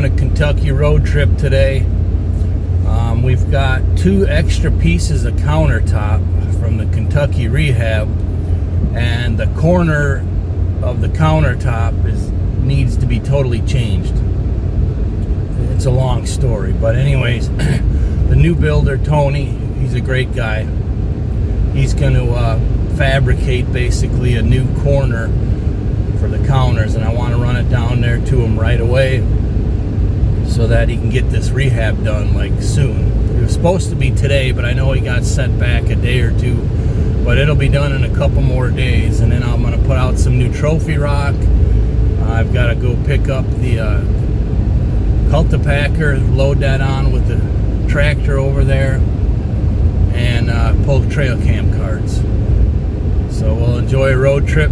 a Kentucky road trip today. We've got 2 extra pieces of countertop from the Kentucky Rehab, and the corner of the countertop needs to be totally changed. It's a long story, but anyways, the new builder, Tony, he's a great guy. He's going to fabricate basically a new corner for the counters, and I want to run it down there to him right away so that he can get this rehab done like soon. It was supposed to be today, but I know he got set back a day or 2, but it'll be done in a couple more days, and then I'm going to put out some new trophy rock. I've got to go pick up the cultipacker, load that on with the tractor over there, and pull the trail cam cards. So we'll enjoy a road trip,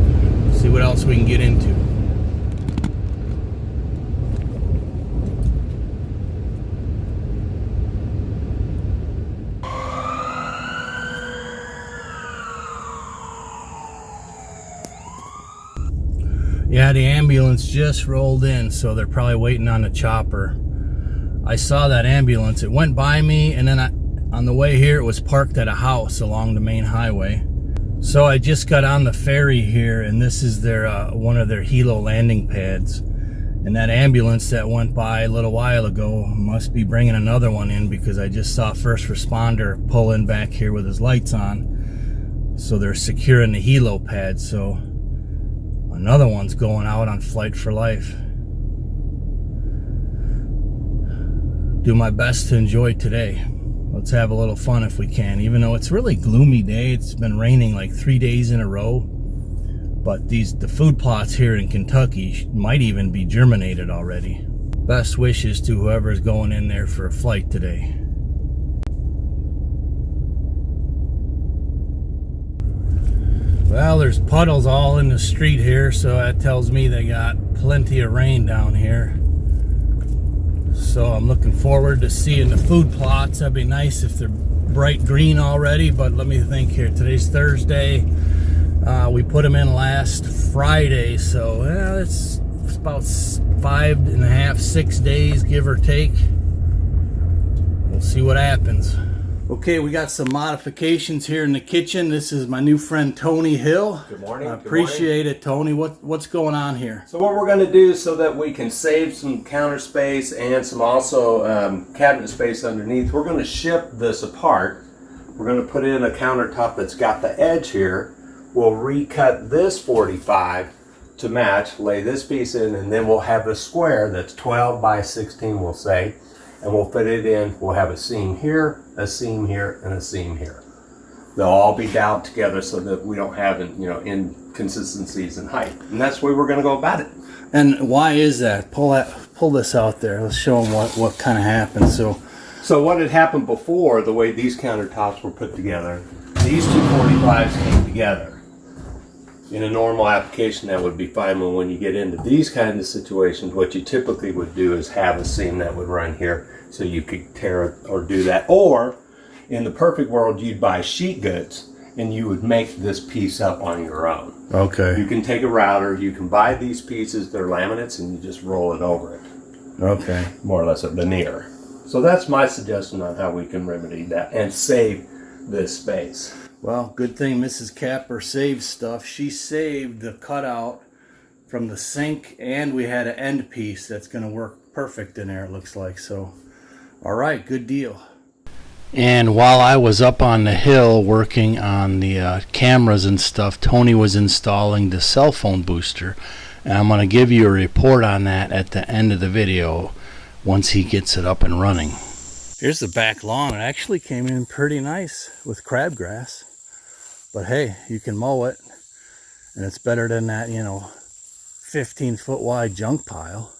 see what else we can get into. Yeah, the ambulance just rolled in, so they're probably waiting on the chopper. I saw that ambulance. It went by me, and then on the way here, it was parked at a house along the main highway. So I just got on the ferry here, and this is their one of their helo landing pads. And that ambulance that went by a little while ago must be bringing another one in, because I just saw a first responder pull in back here with his lights on. So they're securing the helo pad, so another one's going out on flight for life. Do my best to enjoy today. Let's have a little fun if we can, even though it's a really gloomy day. It's been raining like 3 days in a row, but the food plots here in Kentucky might even be germinated already. Best wishes to whoever's going in there for a flight today. Well, there's puddles all in the street here, so that tells me they got plenty of rain down here. So I'm looking forward to seeing the food plots. That'd be nice if they're bright green already, but let me think here. Today's Thursday. We put them in last Friday, so yeah, it's about 5.5, 6 days, give or take. We'll see what happens. Okay, we got some modifications here in the kitchen. This is my new friend Tony Hill. Good morning. I appreciate it, Tony. What's going on here? So what we're going to do, so that we can save some counter space and some also cabinet space underneath, we're going to ship this apart. We're going to put in a countertop that's got the edge here. We'll recut this 45 to match, lay this piece in, and then we'll have a square that's 12 by 16, we'll say, and we'll fit it in. We'll have a seam here, a seam here, and a seam here. They'll all be doweled together so that we don't have, inconsistencies in height. And that's the way we're going to go about it. And why is that? Pull this out there. Let's show them what kind of happened. So what had happened before, the way these countertops were put together, these two 45s came together. In a normal application, that would be fine, but when you get into these kinds of situations, what you typically would do is have a seam that would run here, so you could tear it or do that. Or, in the perfect world, you'd buy sheet goods, and you would make this piece up on your own. Okay. You can take a router, you can buy these pieces, they're laminates, and you just roll it over it. Okay. More or less a veneer. So that's my suggestion on how we can remedy that and save this space. Well, good thing Mrs. Kapper saved stuff. She saved the cutout from the sink, and we had an end piece that's going to work perfect in there, it looks like. So, all right, good deal. And while I was up on the hill working on the cameras and stuff, Tony was installing the cell phone booster, and I'm going to give you a report on that at the end of the video once he gets it up and running. Here's the back lawn. It actually came in pretty nice with crabgrass. But hey, you can mow it, and it's better than that, 15-foot wide junk pile.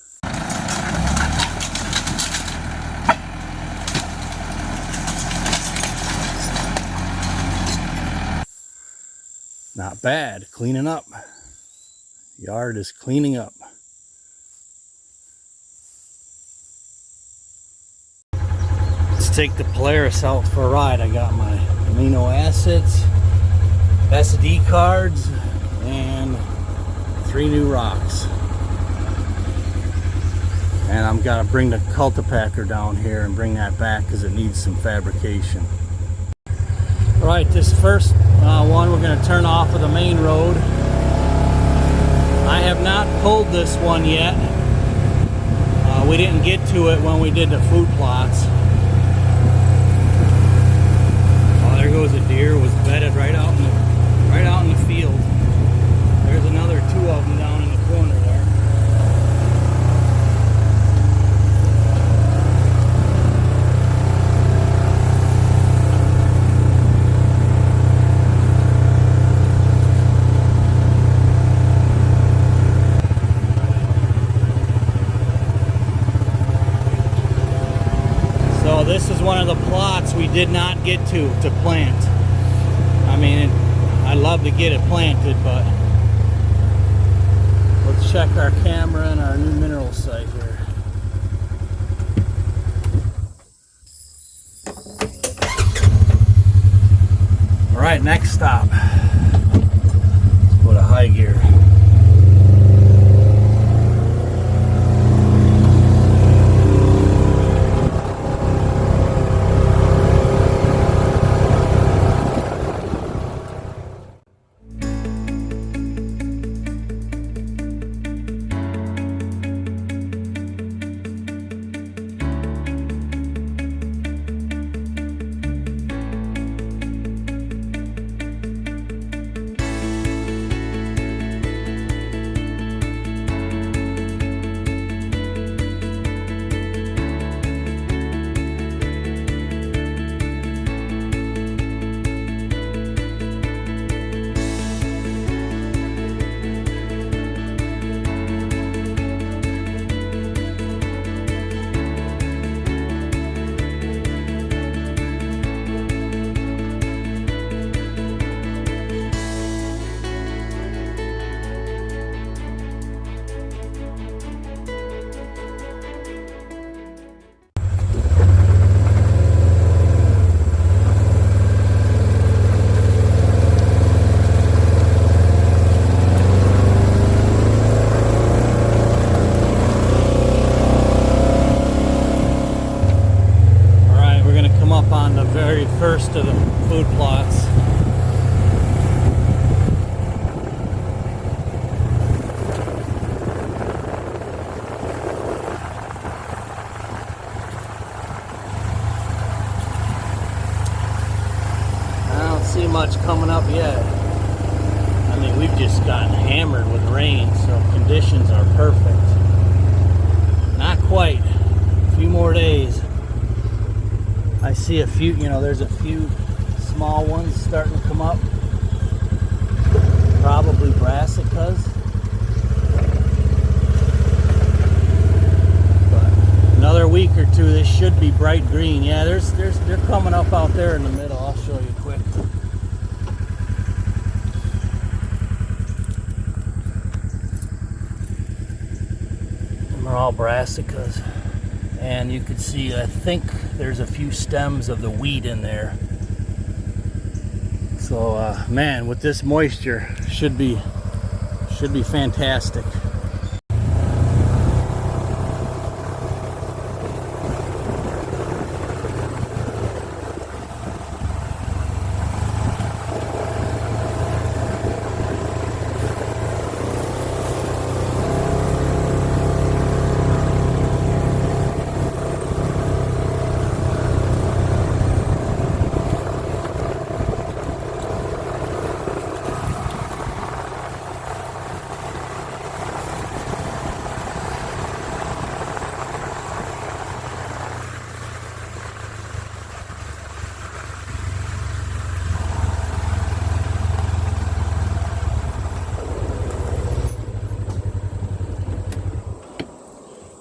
Not bad, cleaning up. Yard is cleaning up. Let's take the Polaris out for a ride. I got my amino acids, SD cards, and 3 new rocks. And I'm gonna bring the cultipacker down here and bring that back because it needs some fabrication. All right, this first one we're gonna turn off of the main road. I have not pulled this one yet. We didn't get to it when we did the food plots. Oh, there goes a deer. Was bedded right out in the field. There's another 2 of them down in the corner there. This is one of the plots we did not get to plant. I mean, I'd love to get it planted, but let's check our camera and our new mineral site here. All right, next stop. Let's go to high gear. First of the food plots. I don't see much coming up yet. I mean, we've just gotten hammered with rain, so conditions are perfect. Not quite. A few more days. I see a few, there's a few small ones starting to come up. Probably brassicas. But another week or two, this should be bright green. Yeah, they're coming up out there in the middle. I'll show you quick. Them are all brassicas. And you can see, I think there's a few stems of the wheat in there. So, man, with this moisture, should be fantastic.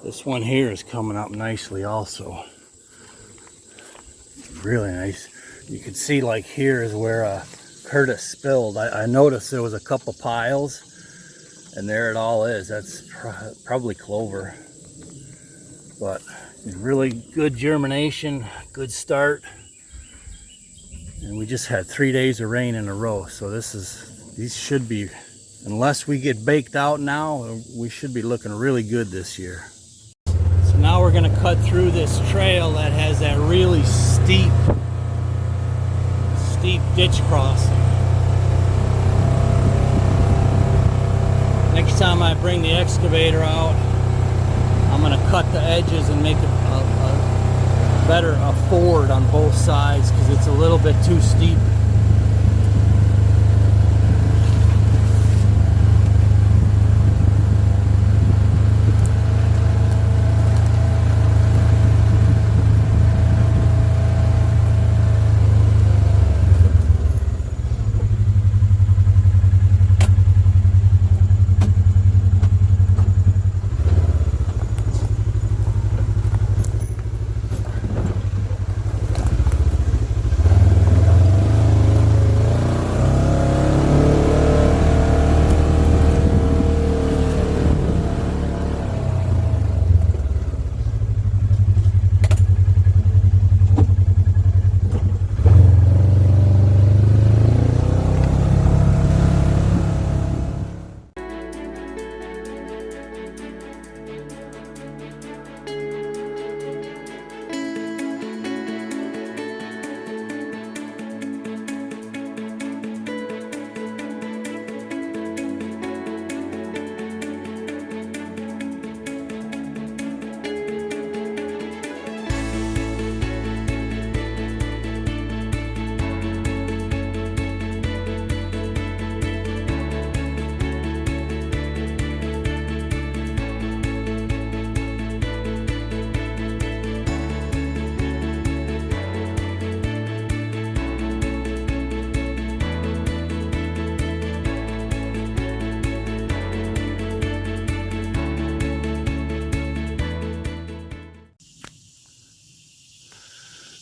This one here is coming up nicely also. Really nice. You can see like here is where Curtis spilled. I noticed there was a couple piles and there it all is. That's probably clover. But really good germination, good start. And we just had 3 days of rain in a row. So these should be, unless we get baked out now, we should be looking really good this year. going to cut through this trail that has that really steep ditch crossing. Next time I bring the excavator out, I'm going to cut the edges and make a ford on both sides because it's a little bit too steep.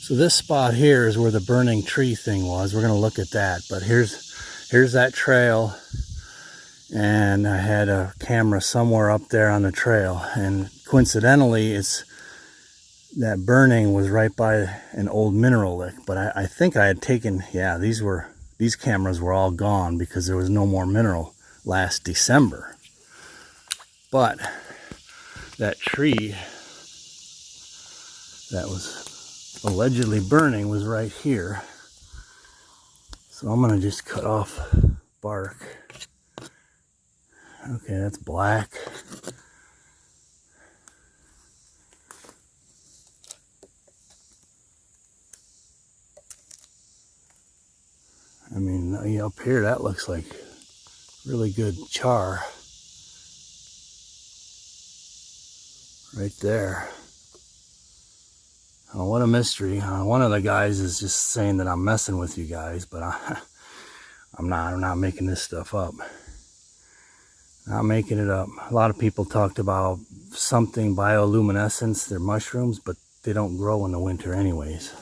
So this spot here is where the burning tree thing was. We're going to look at that. But here's that trail. And I had a camera somewhere up there on the trail. And coincidentally, that burning was right by an old mineral lick. But I think I had taken, yeah, these cameras were all gone because there was no more mineral last December. But that tree that was allegedly burning was right here. So I'm gonna just cut off bark. Okay, that's black. I mean, up here that looks like really good char. Right there. Oh, what a mystery. One of the guys is just saying that I'm messing with you guys, but I'm not making this stuff up. Not making it up. A lot of people talked about something bioluminescence. They're mushrooms, but they don't grow in the winter anyways.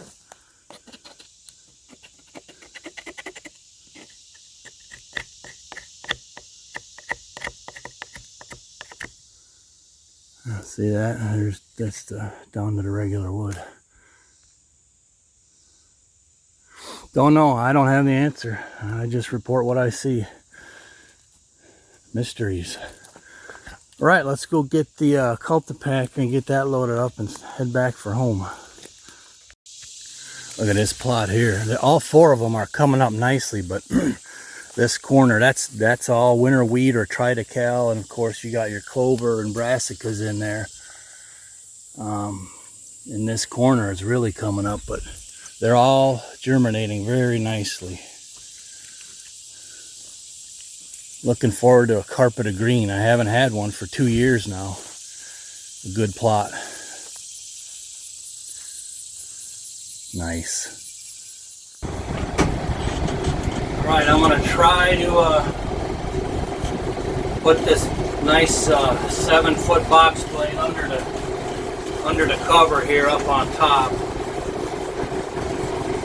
See that? That's down to the regular wood. Don't know. I don't have the answer. I just report what I see. Mysteries. All right, let's go get the Cultipack and get that loaded up and head back for home. Look at this plot here. All four of them are coming up nicely, but this corner, that's all winter wheat or triticale, and of course you got your clover and brassicas in there. In this corner it's really coming up, but they're all germinating very nicely. Looking forward to a carpet of green. I haven't had one for 2 years now. A good plot. Nice. Right, I'm gonna try to put this nice 7-foot box plate under the cover here up on top.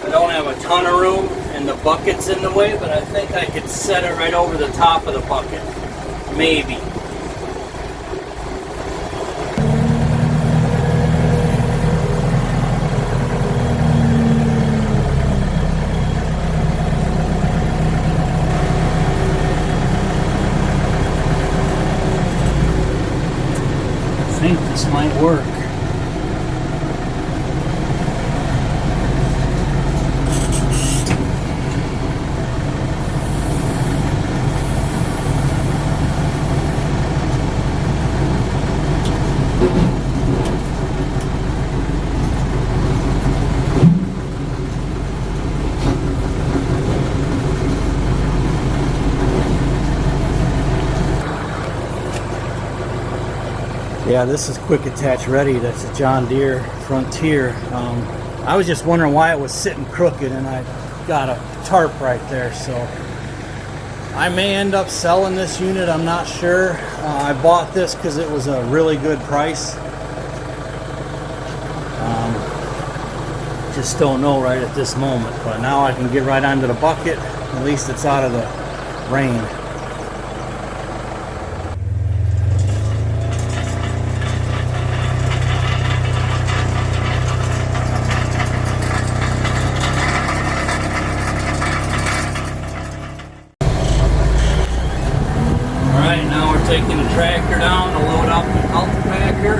I don't have a ton of room and the bucket's in the way, but I think I could set it right over the top of the bucket. Maybe. I think this might work. Yeah, this is quick attach ready. That's a John Deere Frontier. I was just wondering why it was sitting crooked, and I got a tarp right there, so I may end up selling this unit. I'm not sure. I bought this because it was a really good price. Just don't know right at this moment, but now I can get right onto the bucket. At least it's out of the rain. Alright, now we're taking the tractor down to load up the cultipacker.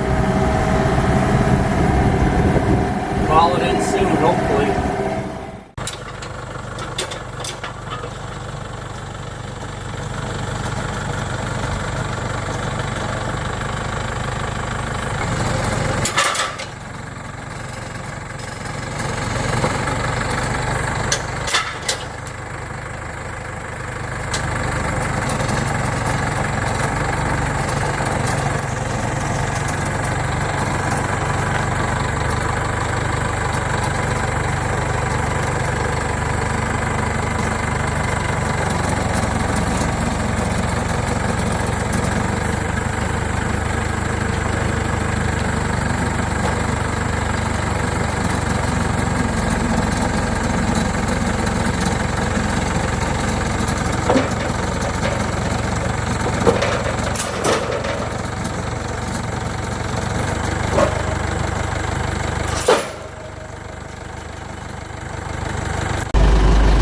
Call it in soon, hopefully.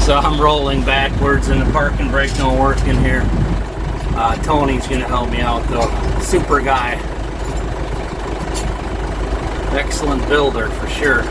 So I'm rolling backwards and the parking brake don't work in here. Tony's gonna help me out though. Super guy. Excellent builder for sure.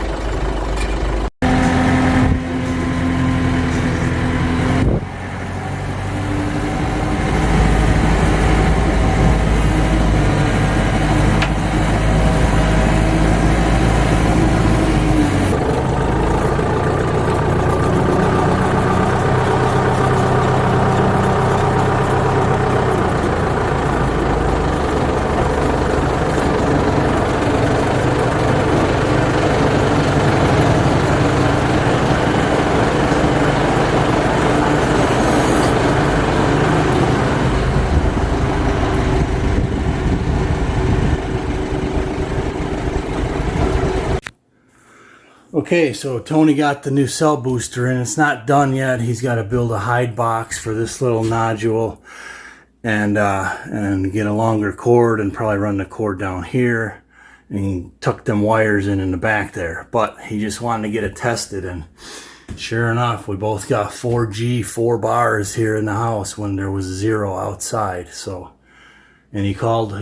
Okay, so Tony got the new cell booster and it's not done yet. He's got to build a hide box for this little nodule and get a longer cord and probably run the cord down here and tuck them wires in the back there. But he just wanted to get it tested, and sure enough, we both got 4G 4 bars here in the house when there was 0 outside. So, and he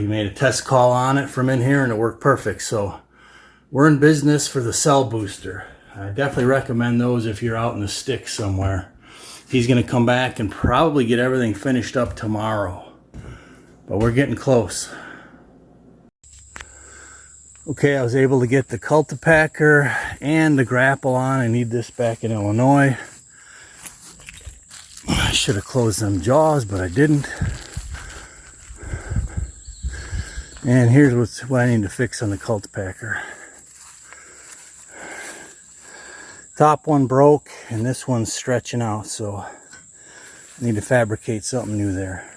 made a test call on it from in here and it worked perfect. So we're in business for the cell booster. I definitely recommend those if you're out in the sticks somewhere. He's gonna come back and probably get everything finished up tomorrow, but we're getting close. Okay, I was able to get the cultipacker and the grapple on. I need this back in Illinois. I should have closed them jaws, but I didn't. And here's what I need to fix on the cultipacker. Top one broke and this one's stretching out, so I need to fabricate something new there.